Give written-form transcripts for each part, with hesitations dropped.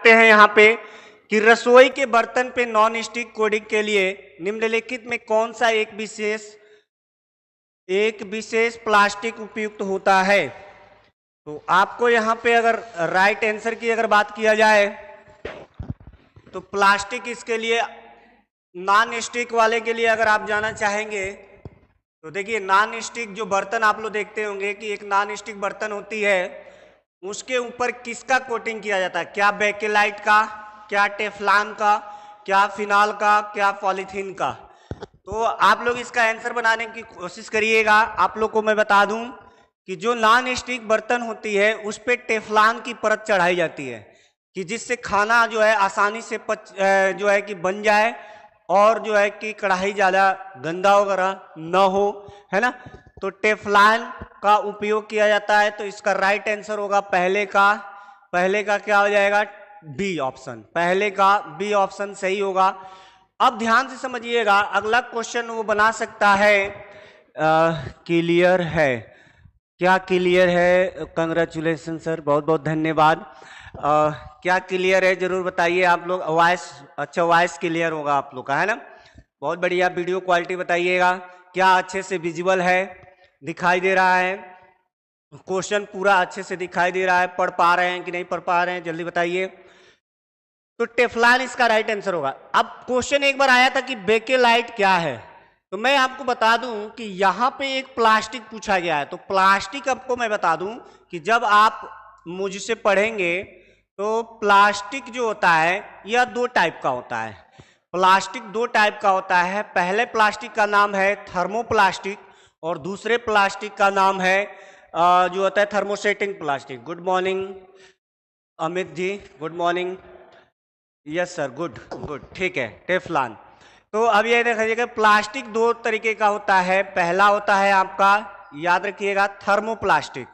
सकते हैं यहाँ पे कि रसोई के बर्तन पे नॉन स्टिक कोटिंग के लिए निम्नलिखित में कौन सा एक विशेष प्लास्टिक उपयुक्त होता है। तो आपको यहाँ पे अगर राइट आंसर की अगर बात किया जाए तो प्लास्टिक इसके लिए नॉन स्टिक वाले के लिए अगर आप जाना चाहेंगे तो देखिए नॉन स्टिक जो बर्तन आप लोग देखते होंगे कि एक नॉन स्टिक बर्तन होती है, उसके ऊपर किसका कोटिंग किया जाता है, क्या बेकेलाइट का, क्या टेफ्लॉन का, क्या फिनाल का, क्या पॉलीथीन का। तो आप लोग इसका आंसर बनाने की कोशिश करिएगा। आप लोग को मैं बता दूं कि जो नॉन स्टिक बर्तन होती है उस पर टेफ्लॉन की परत चढ़ाई जाती है कि जिससे खाना जो है आसानी से जो है कि बन जाए और जो है कि कढ़ाई ज़्यादा गंदा वगैरह न हो, है ना। तो टेफ्लॉन का उपयोग किया जाता है। तो इसका राइट आंसर होगा पहले का क्या हो जाएगा, बी ऑप्शन। पहले का बी ऑप्शन सही होगा। अब ध्यान से समझिएगा, अगला क्वेश्चन वो बना सकता है क्लियर है, क्या क्लियर है? कंग्रेचुलेसन सर, बहुत बहुत धन्यवाद। क्या क्लियर है जरूर बताइए आप लोग। वॉइस, अच्छा वॉइस क्लियर होगा आप लोग का, है ना। बहुत बढ़िया। वीडियो क्वालिटी बताइएगा, क्या अच्छे से विजुअल है, दिखाई दे रहा है, क्वेश्चन पूरा अच्छे से दिखाई दे रहा है, पढ़ पा रहे हैं कि नहीं पढ़ पा रहे हैं, जल्दी बताइए। तो टेफ्लॉन इसका राइट आंसर होगा। अब क्वेश्चन एक बार आया था कि बेकेलाइट क्या है, तो मैं आपको बता दूं कि यहां पे एक प्लास्टिक पूछा गया है। तो प्लास्टिक आपको मैं बता दूं कि जब आप मुझसे पढ़ेंगे तो प्लास्टिक जो होता है यह दो टाइप का होता है। प्लास्टिक दो टाइप का होता है। पहले प्लास्टिक का नाम है थर्मोप्लास्टिक और दूसरे प्लास्टिक का नाम है जो होता है thermosetting plastic. Good morning Amit ji, good morning. Yes sir, good good, ठीक है, टेफ्लॉन। तो अब ये देखिएगा, प्लास्टिक दो तरीके का होता है। पहला होता है आपका, याद रखिएगा, थर्मोप्लास्टिक,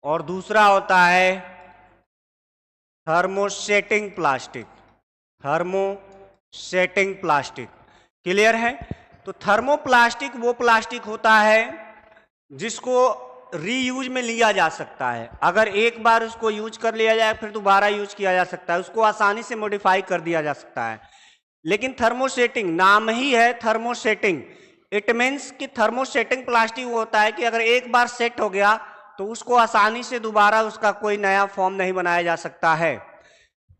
और दूसरा होता है थर्मोसेटिंग प्लास्टिक। क्लियर है? तो थर्मोप्लास्टिक वो प्लास्टिक होता है जिसको रीयूज में लिया जा सकता है। अगर एक बार उसको यूज कर लिया जाए फिर दोबारा यूज किया जा सकता है, उसको आसानी से मॉडिफाई कर दिया जा सकता है। लेकिन थर्मोसेटिंग, नाम ही है थर्मोसेटिंग, इट मीन्स कि थर्मोसेटिंग प्लास्टिक वो होता है कि अगर एक बार सेट हो गया तो उसको आसानी से दोबारा उसका कोई नया फॉर्म नहीं बनाया जा सकता है।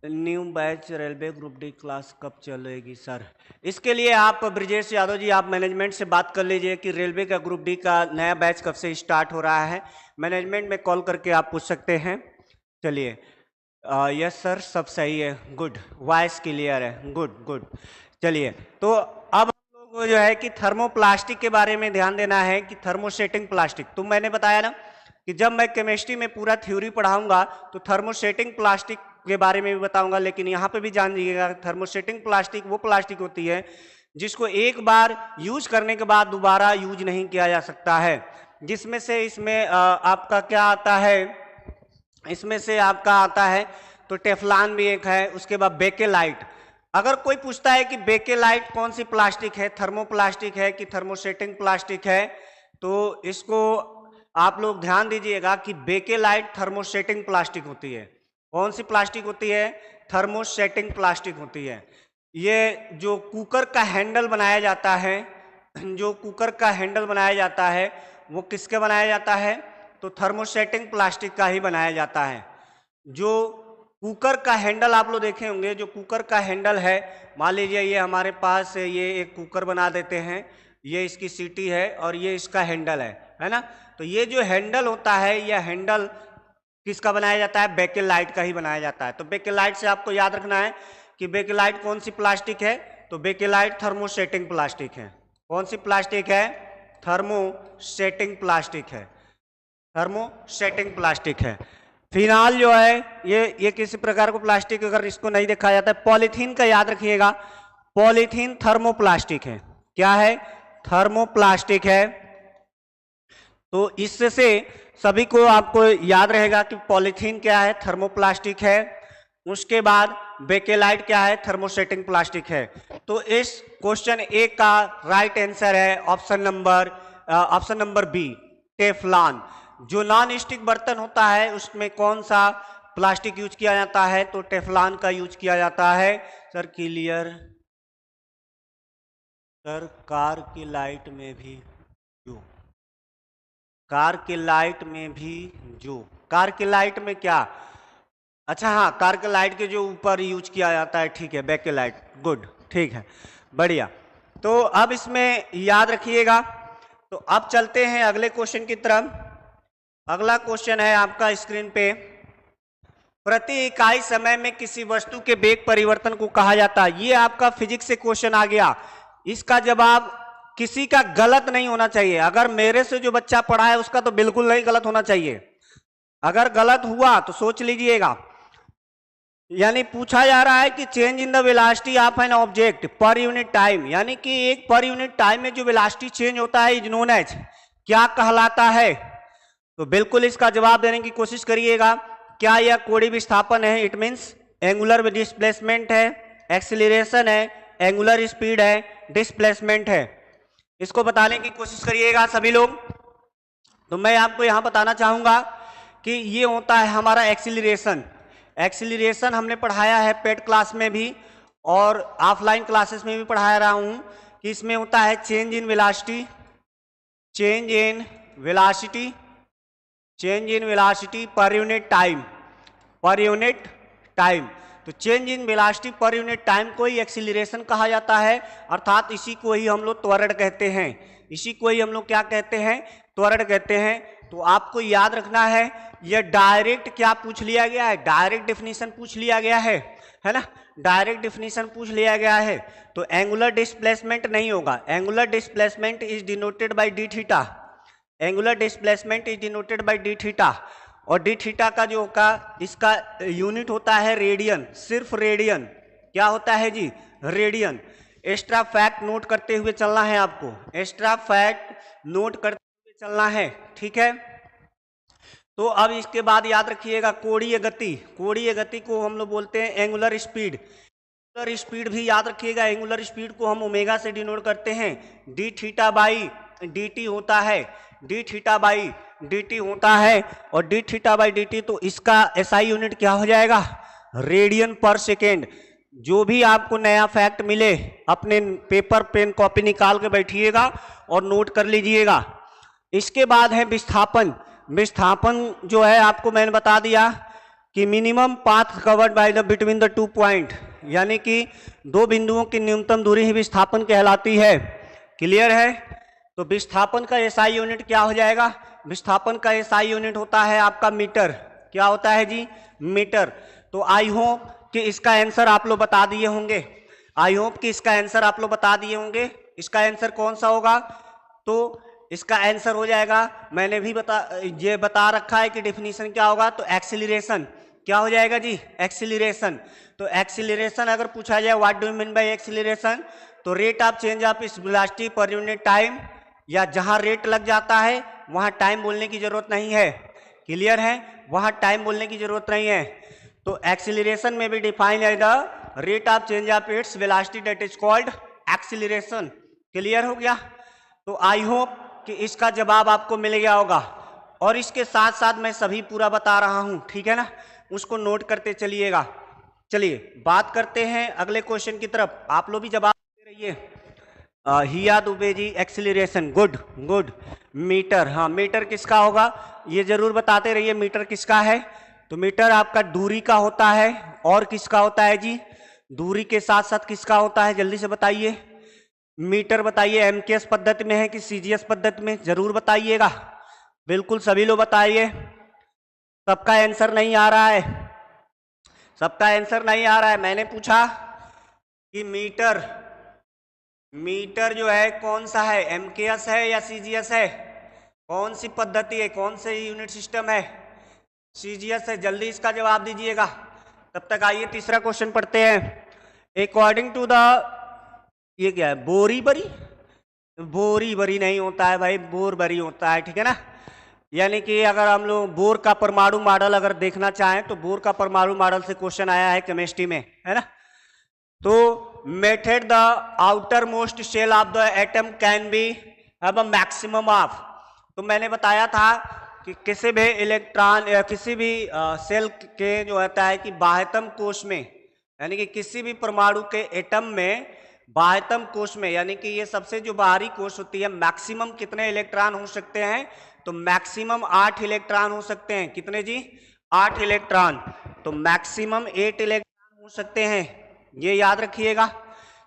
New batch railway group D class कब चलेगी सर? इसके लिए आप ब्रिजेश यादव जी, आप मैनेजमेंट से बात कर लीजिए कि रेलवे का ग्रुप डी का नया बैच कब से स्टार्ट हो रहा है। मैनेजमेंट में कॉल करके आप पूछ सकते हैं। चलिए, यस सर, सब सही है, गुड, वॉइस क्लियर है, गुड गुड। चलिए, तो अब हम लोग जो है कि थर्मोप्लास्टिक के बारे में ध्यान देना है कि थर्मोसेटिंग प्लास्टिक, तो मैंने बताया ना कि जब मैं केमिस्ट्री में पूरा थ्योरी पढ़ाऊंगा तो थर्मोसेटिंग प्लास्टिक के बारे में भी बताऊंगा। लेकिन यहाँ पे भी जान लीजिएगा, थर्मोसेटिंग प्लास्टिक वो प्लास्टिक होती है जिसको एक बार यूज करने के बाद दोबारा यूज नहीं किया जा सकता है। जिसमें से इसमें आपका क्या आता है, इसमें से आपका आता है तो टेफ्लॉन भी एक है। उसके बाद बेकेलाइट। अगर कोई पूछता है कि बेकेलाइट कौन सी प्लास्टिक है, थर्मोप्लास्टिक है कि थर्मोसेटिंग प्लास्टिक है, तो इसको आप लोग ध्यान दीजिएगा कि बेकेलाइट थर्मोसेटिंग प्लास्टिक होती है। कौन सी प्लास्टिक होती है? थर्मोसेटिंग प्लास्टिक होती है। ये जो कुकर का हैंडल बनाया जाता है, जो कुकर का हैंडल बनाया जाता है वो किसके बनाया जाता है? तो थर्मोसेटिंग प्लास्टिक का ही बनाया जाता है। जो कुकर का हैंडल आप लोग देखे होंगे, जो कुकर का हैंडल है, मान लीजिए ये हमारे पास ये एक कुकर बना देते हैं, ये इसकी सीटी है और ये इसका हैंडल है ना। तो ये जो हैंडल होता है, यह हैंडल किसका बनाया जाता है? बेकेलाइट का ही बनाया जाता है। तो बेकेलाइट से आपको याद रखना है कि बेकेलाइट कौन सी प्लास्टिक है, तो बेकेलाइट थर्मोसेटिंग प्लास्टिक है। कौन सी प्लास्टिक है? थर्मोसेटिंग प्लास्टिक है, थर्मोसेटिंग प्लास्टिक है। फिनाल जो है ये किसी प्रकार को प्लास्टिक, अगर इसको नहीं देखा जाता है, पॉलीथीन का याद रखिएगा, पॉलीथीन थर्मोप्लास्टिक है। क्या है? थर्मोप्लास्टिक है। तो इससे सभी को आपको याद रहेगा कि पॉलीथीन क्या है, थर्मोप्लास्टिक है। उसके बाद बेकेलाइट क्या है? थर्मोसेटिंग प्लास्टिक है। तो इस क्वेश्चन ए का राइट आंसर है ऑप्शन नंबर बी, टेफ्लॉन। जो नॉन स्टिक बर्तन होता है उसमें कौन सा प्लास्टिक यूज किया जाता है? तो टेफलॉन का यूज किया जाता है। Sir clear? सर कार की लाइट में भी जो, कार की लाइट में भी जो, कार की लाइट में क्या? अच्छा हाँ, कार के लाइट के जो ऊपर यूज किया जाता है, ठीक है, बैक के लाइट, गुड, ठीक है, बढ़िया। तो अब इसमें याद रखिएगा। तो अब चलते हैं अगले क्वेश्चन की तरफ। अगला क्वेश्चन है आपका स्क्रीन पे, प्रति इकाई समय में किसी वस्तु के वेग परिवर्तन को कहा जाता है। ये आपका फिजिक्स से क्वेश्चन आ गया। इसका जवाब किसी का गलत नहीं होना चाहिए। अगर मेरे से जो बच्चा पढ़ा है उसका तो बिल्कुल नहीं गलत होना चाहिए। अगर गलत हुआ तो सोच लीजिएगा। यानी पूछा जा रहा है कि change in the velocity of an object पर यूनिट टाइम, यानी कि एक पर यूनिट टाइम में जो वेलोसिटी चेंज होता है इज नोन एज, क्या कहलाता है? तो बिल्कुल इसका जवाब देने की कोशिश करिएगा। क्या यह कोणीय विस्थापन है? इट मीन्स एंगुलर डिस्प्लेसमेंट है, एक्सीलरेशन है, एंगुलर स्पीड है, डिस्प्लेसमेंट है। इसको बताने की कोशिश करिएगा सभी लोग। तो मैं आपको यहां बताना चाहूंगा कि ये होता है हमारा एक्सीलरेशन। एक्सीलरेशन हमने पढ़ाया है पेड क्लास में भी और ऑफलाइन क्लासेस में भी पढ़ा रहा हूं कि इसमें होता है change in velocity, change in velocity, change in velocity per unit time, per unit time. तो change in velocity per unit time को ही एक्सीलरेशन कहा जाता है, अर्थात इसी को ही हम लोग त्वरण कहते हैं। इसी को ही हम लोग क्या कहते हैं? त्वरण कहते हैं। तो आपको याद रखना है, यह डायरेक्ट क्या पूछ लिया गया है? डायरेक्ट डेफिनेशन पूछ लिया गया है ना? डायरेक्ट डेफिनेशन पूछ लिया गया है। तो एंगुलर डिस्प्लेसमेंट नहीं होगा। Angular displacement is denoted by D theta. Angular displacement is denoted by D theta. और डी थीटा का जो होगा, इसका यूनिट होता है रेडियन, सिर्फ रेडियन। क्या होता है जी? रेडियन। एक्स्ट्रा फैक्ट नोट करते हुए चलना है आपको, एक्स्ट्रा फैक्ट नोट करते हुए चलना है, ठीक है। तो अब इसके बाद याद रखिएगा कोणीय गति। कोणीय गति को हम लोग बोलते हैं एंगुलर स्पीड। एंगुलर स्पीड भी याद रखिएगा। एंगुलर स्पीड को हम ओमेगा से डिनोट करते हैं। D theta by D T होता है, D theta by D T होता है। और D theta by D T, तो इसका एसआई यूनिट क्या हो जाएगा? रेडियन पर सेकेंड। जो भी आपको नया फैक्ट मिले अपने पेपर पेन कॉपी निकाल के बैठिएगा और नोट कर लीजिएगा। इसके बाद है विस्थापन। विस्थापन जो है आपको मैंने बता दिया कि minimum path covered by the between the two point, यानी कि दो बिंदुओं की न्यूनतम दूरी ही विस्थापन कहलाती है। क्लियर है? तो विस्थापन का एसआई यूनिट क्या हो जाएगा? विस्थापन का एसआई यूनिट होता है आपका मीटर। क्या होता है जी? मीटर। तो आई होप कि इसका आंसर आप लोग बता दिए होंगे। आई होप कि इसका आंसर आप लोग बता दिए होंगे। इसका आंसर कौन सा होगा? तो इसका आंसर हो जाएगा, मैंने भी ये बता रखा है कि डेफिनेशन क्या होगा। तो एक्सीलरेशन क्या हो जाएगा जी? एक्सीलरेशन। तो एक्सीलरेशन अगर पूछा जाए what do you mean by acceleration, तो rate of change of velocity per unit time, या जहां रेट लग जाता है वहां टाइम बोलने की जरूरत नहीं है। क्लियर है? वहां टाइम बोलने की जरूरत नहीं है। तो एक्सीलरेशन में भी डिफाइन है the rate of change of its velocity that is called acceleration. Clear हो गया? तो आई होप कि इसका जवाब आपको मिल गया होगा। और इसके साथ साथ मैं सभी पूरा बता रहा हूं, ठीक है ना? उसको नोट करते चलिएगा। चलिए बात करते हैं अगले क्वेश्चन की तरफ। आप लोग भी जवाब दे रहिए। हिया Dubey ji, acceleration, good good. Metre, हाँ मीटर किसका होगा ये जरूर बताते रहिए। मीटर किसका है? तो मीटर आपका दूरी का होता है। और किसका होता है जी? दूरी के साथ साथ किसका होता है? जल्दी से बताइए। मीटर बताइए एमकेएस पद्धति में है कि सीजीएस पद्धति में, जरूर बताइएगा। बिल्कुल सभी लोग बताइए। सबका आंसर नहीं आ रहा है, सबका आंसर नहीं आ रहा है। मैंने पूछा कि मीटर, मीटर जो है कौन सा है? एमकेएस है या सीजीएस है? कौन सी पद्धति है? कौन से यूनिट सिस्टम है? सीजीएस है। जल्दी इसका जवाब दीजिएगा। तब तक आइए तीसरा क्वेश्चन पढ़ते हैं। अकॉर्डिंग टू द, ये क्या है? बोरी बरी? बोरी बरी नहीं होता है भाई, बोर बरी होता है, ठीक है ना? यानी कि अगर हम लोग बोर का परमाणु मॉडल अगर देखना चाहें तो बोर का परमाणु मॉडल से क्वेश्चन आया है केमिस्ट्री में, है ना? तो method the outer most shell of the atom can be have a maximum of, तो मैंने बताया था कि किसी भी इलेक्ट्रॉन या किसी भी सेल के जो होता है कि बाह्यतम कोश में, यानी कि किसी भी परमाणु के एटम में बाह्यतम कोश में, यानी कि ये सबसे जो बाहरी कोश होती है, मैक्सिमम कितने इलेक्ट्रॉन हो सकते हैं? तो मैक्सिमम 8 इलेक्ट्रॉन हो सकते हैं। कितने जी? 8 इलेक्ट्रॉन। तो मैक्सिमम 8 इलेक्ट्रॉन हो सकते हैं, ये याद रखिएगा।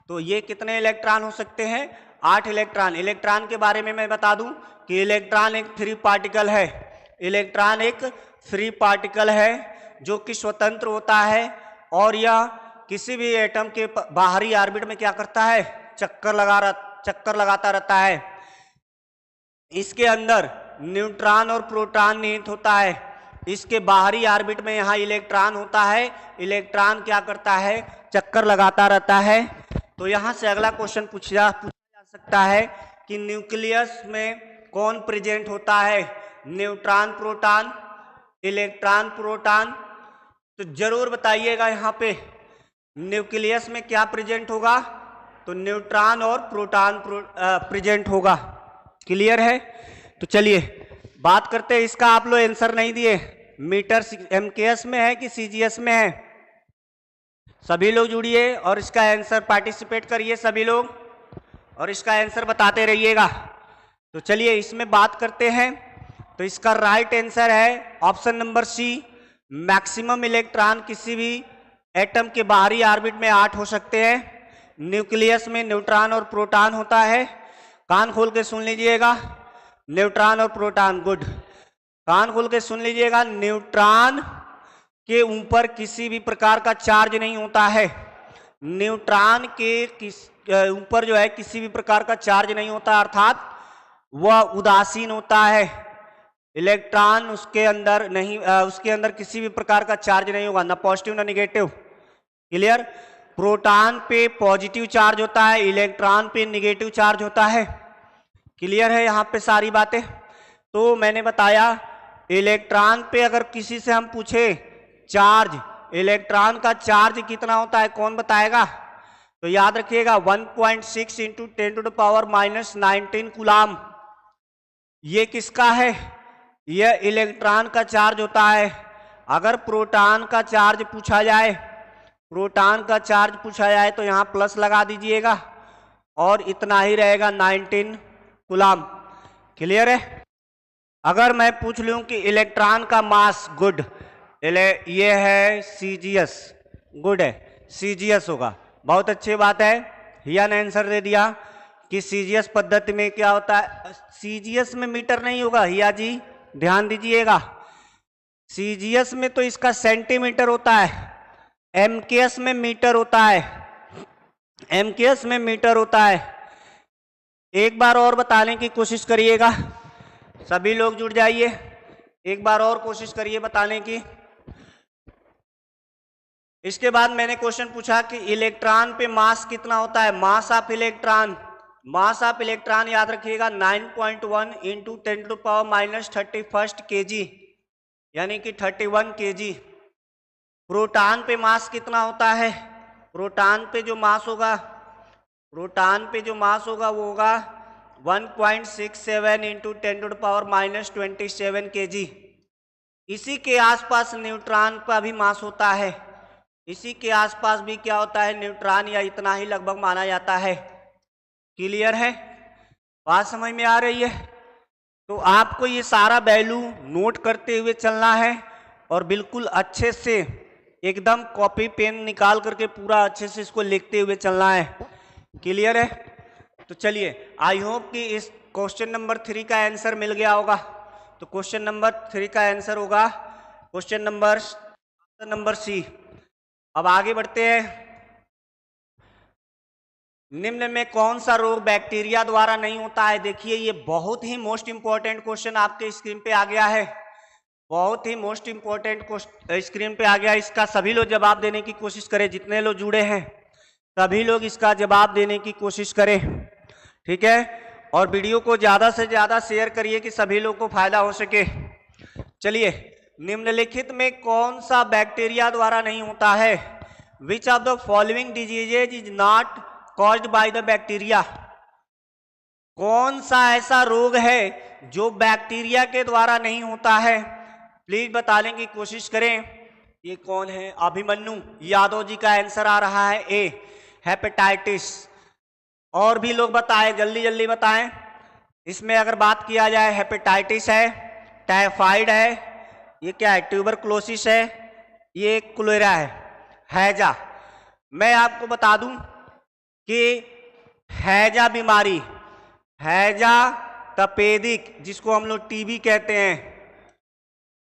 तो ये कितने इलेक्ट्रॉन हो सकते हैं? 8 इलेक्ट्रॉन। इलेक्ट्रॉन के बारे में मैं बता दूं कि इलेक्ट्रॉन एक फ्री पार्टिकल है। इलेक्ट्रॉन एक फ्री पार्टिकल है जो कि स्वतंत्र होता है और यह किसी भी एटम के बाहरी ऑर्बिट में क्या करता है? चक्कर लगाता रहता है। इसके अंदर न्यूट्रॉन और प्रोटॉन निहित होता है। इसके बाहरी ऑर्बिट में यहाँ इलेक्ट्रॉन होता है। इलेक्ट्रॉन क्या करता है? चक्कर लगाता रहता है। तो यहाँ से अगला क्वेश्चन पूछा जा सकता है कि न्यूक्लियस में कौन प्रेजेंट होता है? Neutron proton, electron proton? तो जरूर बताइएगा यहाँ पे न्यूक्लियस में क्या प्रेजेंट होगा? तो न्यूट्रॉन और प्रोटॉन प्रेजेंट होगा। क्लियर है? तो चलिए बात करते हैं इसका। आप लोग आंसर नहीं दिए, मीटर एमकेएस में है कि सीजीएस में है? सभी लोग जुड़िए और इसका आंसर पार्टिसिपेट करिए सभी लोग, और इसका आंसर बताते रहिएगा। तो चलिए इसमें बात करते हैं। तो इसका राइट आंसर है option number C, maximum electron किसी भी एटम के बाहरी ऑर्बिट में 8 हो सकते हैं। न्यूक्लियस में न्यूट्रॉन और प्रोटॉन होता है। कान खोल के सुन लीजिएगा, न्यूट्रॉन और प्रोटॉन। गुड, कान खोल के सुन लीजिएगा। न्यूट्रॉन के ऊपर किसी भी प्रकार का चार्ज नहीं होता है। न्यूट्रॉन के ऊपर जो है किसी भी प्रकार का चार्ज नहीं होता, अर्थात वह उदासीन होता है। इलेक्ट्रॉन उसके अंदर नहीं, उसके अंदर किसी भी प्रकार का चार्ज नहीं होगा, ना पॉजिटिव ना निगेटिव। क्लियर? प्रोटॉन पे पॉजिटिव चार्ज होता है, इलेक्ट्रॉन पे निगेटिव चार्ज होता है। क्लियर है यहाँ पे सारी बातें? तो मैंने बताया इलेक्ट्रॉन पे अगर किसी से हम पूछे चार्ज, इलेक्ट्रॉन का चार्ज कितना होता है, कौन बताएगा? तो याद रखिएगा 1.6 इंटू 10⁻⁻19 कूलाम। ये किसका है? यह इलेक्ट्रॉन का चार्ज होता है। अगर प्रोटॉन का चार्ज पूछा जाए, प्रोटॉन का चार्ज पूछा जाए तो यहाँ प्लस लगा दीजिएगा और इतना ही रहेगा 19 कूलाम। क्लियर है? अगर मैं पूछ लूं कि इलेक्ट्रॉन का मास, गुड, ये है सीजीएस, गुड है, सीजीएस होगा। बहुत अच्छी बात है, हिया ने आंसर दे दिया कि सीजीएस पद्धति में क्या होता है। सीजीएस में मीटर नहीं होगा हिया जी, ध्यान दीजिएगा। सीजीएस में तो इसका सेंटीमीटर होता है, एमकेएस में मीटर होता है, एमकेएस में मीटर होता है। एक बार और बताने की कोशिश करिएगा, सभी लोग जुड़ जाइए, एक बार और कोशिश करिए बताने की। इसके बाद मैंने क्वेश्चन पूछा कि इलेक्ट्रॉन पे मास कितना होता है? Mass of electron, mass of electron याद रखिएगा 9.1 इंटू 10⁻31 kg, यानी कि 31 kg। प्रोटॉन पे मास कितना होता है? प्रोटॉन पे जो मास होगा, प्रोटॉन पे जो मास होगा वो होगा 1.67 इंटू 10⁻27 kg। इसी के आसपास न्यूट्रॉन का भी मास होता है। इसी के आसपास भी क्या होता है? न्यूट्रॉन, या इतना ही लगभग माना जाता है। क्लियर है? बात समझ में आ रही है? तो आपको ये सारा वैल्यू नोट करते हुए चलना है और बिल्कुल अच्छे से एकदम कॉपी पेन निकाल करके पूरा अच्छे से इसको लिखते हुए चलना है। क्लियर है? तो चलिए, आई होप कि इस क्वेश्चन नंबर 3 का आंसर मिल गया होगा। तो क्वेश्चन नंबर 3 का आंसर होगा क्वेश्चन नंबर सी। अब आगे बढ़ते हैं। निम्न में कौन सा रोग बैक्टीरिया द्वारा नहीं होता है? देखिए ये बहुत ही मोस्ट इंपॉर्टेंट क्वेश्चन आपके स्क्रीन पे आ गया है, बहुत ही मोस्ट इंपॉर्टेंट स्क्रीन पे आ गया। इसका सभी लोग जवाब देने की कोशिश करें, जितने लोग जुड़े हैं सभी लोग इसका जवाब देने की कोशिश करें, ठीक है? और वीडियो को ज्यादा से ज्यादा शेयर करिए कि सभी लोग को फायदा हो सके। चलिए, निम्नलिखित में कौन सा बैक्टीरिया द्वारा नहीं होता है? Which of the following diseases is not caused by the bacteria? कौन सा ऐसा रोग है जो बैक्टीरिया के द्वारा नहीं होता है? प्लीज बताने की कोशिश करें। ये कौन है? अभिमन्यु यादव जी का आंसर आ रहा है ए, हेपेटाइटिस। और भी लोग बताएं, जल्दी जल्दी बताएं। इसमें अगर बात किया जाए, हेपेटाइटिस है, टाइफाइड है, ये क्या है? ट्यूबरक्लोसिस है, ये कोलेरा है, हैजा। मैं आपको बता दूं कि हैजा बीमारी, हैजा तपेदिक जिसको हम लोग टीबी कहते हैं,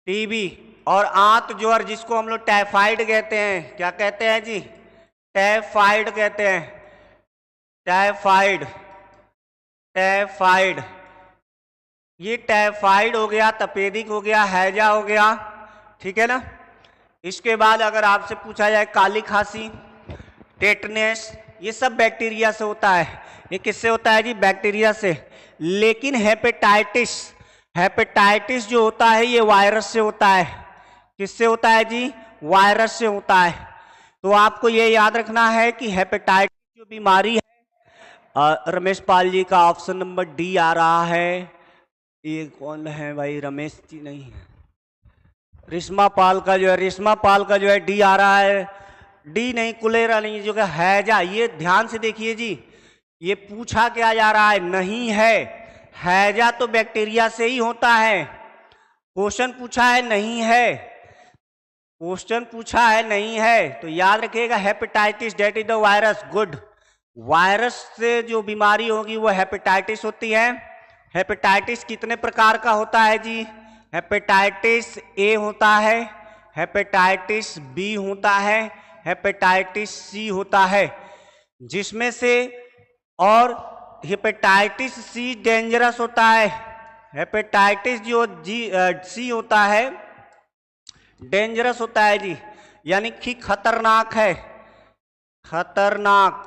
टीबी, और आंत ज्वर जिसको हम लोग टाइफाइड कहते हैं। क्या कहते हैं जी? टाइफाइड कहते हैं, टाइफाइड, टाइफाइड। ये टाइफाइड हो गया, तपेदिक हो गया, हैजा हो गया, ठीक है ना। इसके बाद अगर आपसे पूछा जाए काली खांसी, टेटनेस, ये सब बैक्टीरिया से होता है। ये किससे होता है जी? बैक्टीरिया से। लेकिन हेपेटाइटिस, हेपेटाइटिस जो होता है ये वायरस से होता है। किससे होता है जी? वायरस से होता है। तो आपको ये याद रखना है कि हेपेटाइटिस जो बीमारी है, रमेश पाल जी का ऑप्शन नंबर डी आ रहा है। ये कौन है भाई? रमेश जी नहीं है, रिश्मा पाल का जो है, रिश्मा पाल का जो है डी आ रहा है। डी नहीं, कोलेरा नहीं, जो है हैजा। ये ध्यान से देखिए जी, ये पूछा क्या जा रहा है? नहीं है, हैजा तो बैक्टीरिया से ही होता है। क्वेश्चन पूछा है नहीं है, क्वेश्चन पूछा है नहीं है, तो याद रखिएगा hepatitis that is the virus. Good. Virus से जो बीमारी होगी वो हेपेटाइटिस होती है। हेपेटाइटिस कितने प्रकार का होता है जी? हेपेटाइटिस ए होता है, हेपेटाइटिस बी होता है, हेपेटाइटिस सी होता है, जिसमें से, और हेपेटाइटिस सी डेंजरस होता है। हेपेटाइटिस जो सी होता है डेंजरस होता है जी, यानी कि खतरनाक है, खतरनाक।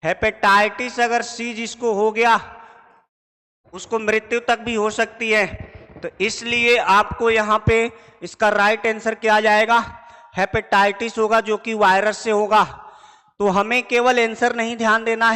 हेपेटाइटिस अगर सी जिसको हो गया उसको मृत्यु तक भी हो सकती है। तो इसलिए आपको यहाँ पे इसका राइट आंसर क्या जाएगा? हेपेटाइटिस होगा, जो कि वायरस से होगा। तो हमें केवल आंसर नहीं ध्यान देना है,